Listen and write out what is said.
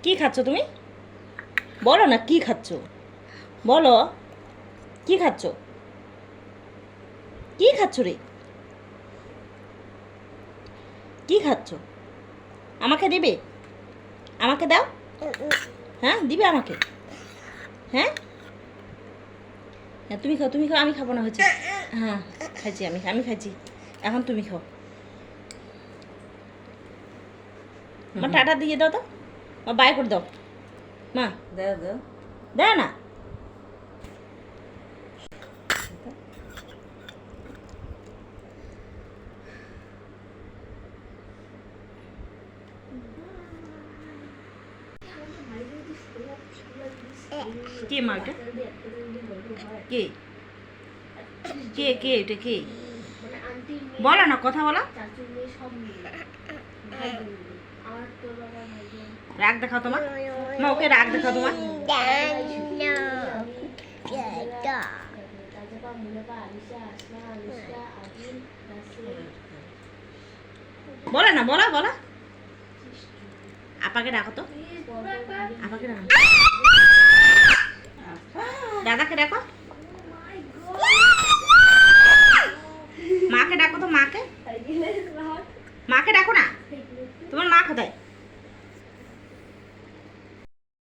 কি খাচ্ছ তুমি? বলো না কি খাচ্ছ, বলো কি খাচ্ছ? কি খাচ্ছ রে? কি খাচ্ছ? আমাকে দিবে? আমাকে দাও। হ্যাঁ দিবে আমাকে? হ্যাঁ হ্যাঁ তুমি খাও, তুমি খাও, আমি খাবো না হয়েছে। হ্যাঁ খাইছি, আমি আমি খাইছি, এখন তুমি খাও। মা টাটা দিয়ে দাও তো, মা বাই করে দাও। মা দাও দাও। দাও না। কে মা এটা? কে কে কে এটা কে? বলো না, কথা বলো। রাগ দেখাও তোমার, মা ওকে রাগ দেখাও তোমার। বলো না, বলো বলো। আপাকে ডাকো তো, আপাকে ডাকো, দাদাকে ডাকো।